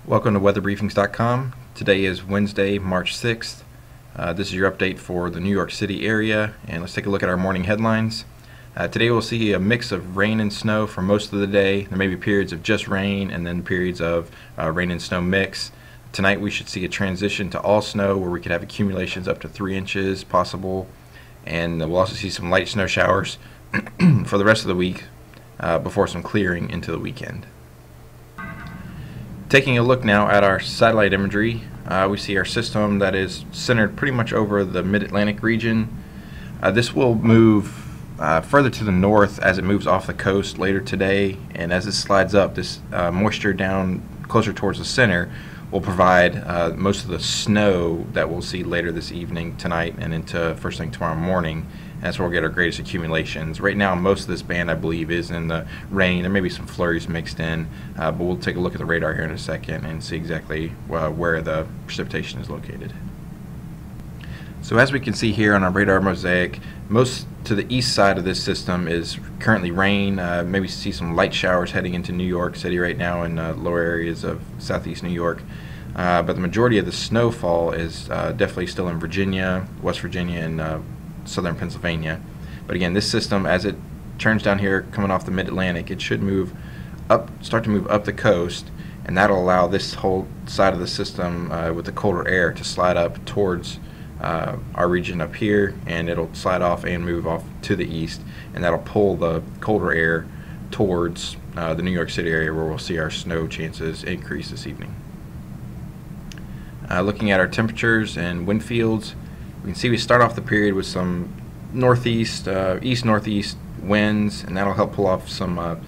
Welcome to weatherbriefings.com. Today is Wednesday, March 6th. This is your update for the New York City area, and let's take a look at our morning headlines. Today we'll see a mix of rain and snow for most of the day. There may be periods of just rain and then periods of rain and snow mix. Tonight we should see a transition to all snow where we could have accumulations up to 3 inches possible, and we'll also see some light snow showers for the rest of the week before some clearing into the weekend. Taking a look now at our satellite imagery, we see our system that is centered pretty much over the mid-Atlantic region. This will move further to the north as it moves off the coast later today, and as it slides up, this moisture down closer towards the center will provide most of the snow that we'll see later this evening, tonight, and into first thing tomorrow morning. That's where we'll get our greatest accumulations. Right now, most of this band, I believe, is in the rain. There may be some flurries mixed in, but we'll take a look at the radar here in a second and see exactly where the precipitation is located. So as we can see here on our radar mosaic, most to the east side of this system is currently rain. Maybe see some light showers heading into New York City right now in lower areas of southeast New York. But the majority of the snowfall is definitely still in Virginia, West Virginia, and southern Pennsylvania. But again, this system, as it turns down here coming off the mid-Atlantic, it should start to move up the coast, and that'll allow this whole side of the system with the colder air to slide up towards our region up here, and it'll slide off and move off to the east, and that'll pull the colder air towards the New York City area, where we'll see our snow chances increase this evening. Looking at our temperatures and wind fields, we can see we start off the period with some northeast, east-northeast winds, and that'll help pull off some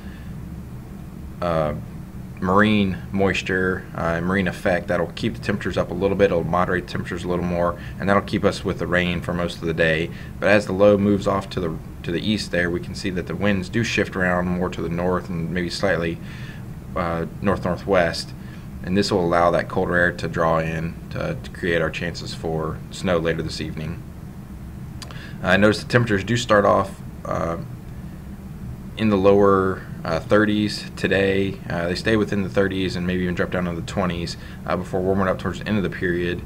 marine moisture, marine effect. That'll keep the temperatures up a little bit. It'll moderate the temperatures a little more, and that'll keep us with the rain for most of the day. But as the low moves off to the east there, we can see that the winds do shift around more to the north and maybe slightly north-northwest. And this will allow that colder air to draw in to create our chances for snow later this evening. Notice the temperatures do start off in the lower 30s today. They stay within the 30s and maybe even drop down to the 20s before warming up towards the end of the period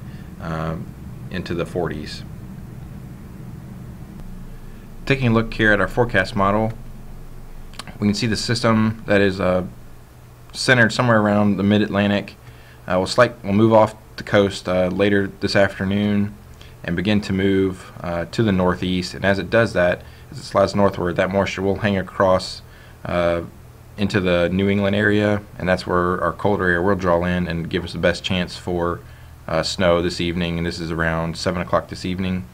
into the 40s. Taking a look here at our forecast model, we can see the system that is centered somewhere around the mid-Atlantic. We'll move off the coast later this afternoon and begin to move to the northeast. And as it does that, as it slides northward, that moisture will hang across into the New England area, and that's where our colder air will draw in and give us the best chance for snow this evening. And this is around 7 o'clock this evening.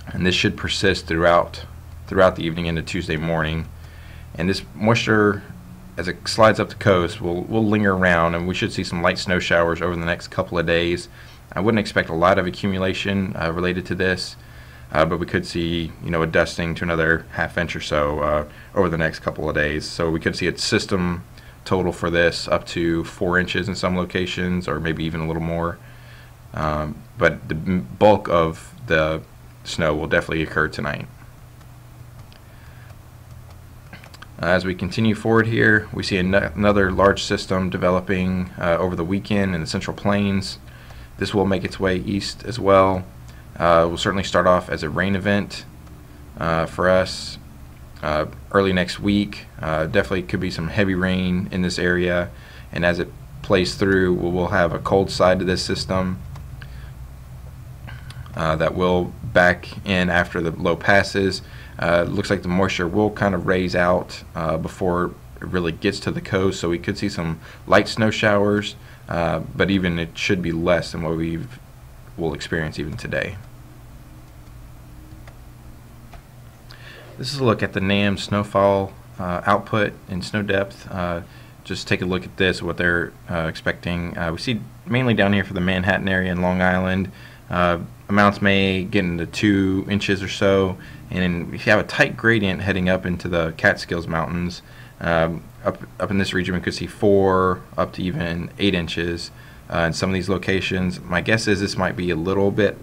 And this should persist throughout the evening into Tuesday morning. And this moisture, as it slides up the coast, will linger around, and we should see some light snow showers over the next couple of days. I wouldn't expect a lot of accumulation related to this, but we could see, a dusting to another half inch or so over the next couple of days. So we could see a system total for this up to 4 inches in some locations, or maybe even a little more. But the bulk of the snow will definitely occur tonight. As we continue forward here, we see another large system developing over the weekend in the Central Plains. This will make its way east as well. We'll certainly start off as a rain event for us early next week. Definitely could be some heavy rain in this area, and as it plays through, we'll have a cold side to this system that will back in after the low passes. Looks like the moisture will kind of raise out before it really gets to the coast, so we could see some light snow showers, but even it should be less than what we'll experience even today. This is a look at the NAM snowfall output and snow depth. Just take a look at this, what they're expecting. We see mainly down here for the Manhattan area and Long Island. Amounts may get into 2 inches or so, and if you have a tight gradient heading up into the Catskills Mountains, up in this region we could see 4 up to even 8 inches in some of these locations. My guess is this might be a little bit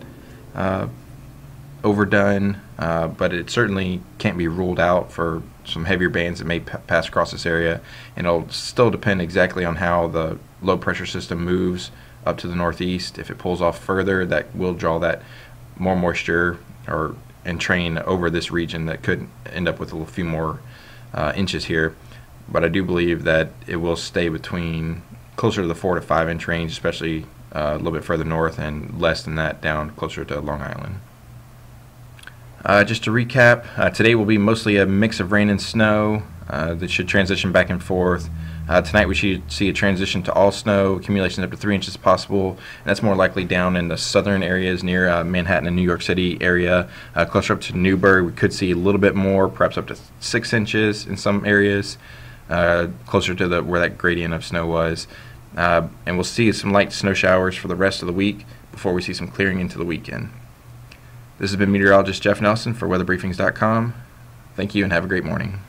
overdone, but it certainly can't be ruled out for some heavier bands that may pass across this area. And it'll still depend exactly on how the low pressure system moves up to the northeast. If it pulls off further, that will draw that more moisture and train over this region that could end up with a few more inches here. But I do believe that it will stay between closer to the 4 to 5 inch range, especially a little bit further north, and less than that down closer to Long Island. Just to recap, today will be mostly a mix of rain and snow that should transition back and forth. Tonight we should see a transition to all snow, accumulations up to 3 inches possible, and that's more likely down in the southern areas near Manhattan and New York City area. Closer up to Newburgh, we could see a little bit more, perhaps up to 6 inches in some areas, closer to where that gradient of snow was. And we'll see some light snow showers for the rest of the week before we see some clearing into the weekend. This has been meteorologist Jeff Nelson for weatherbriefings.com. Thank you and have a great morning.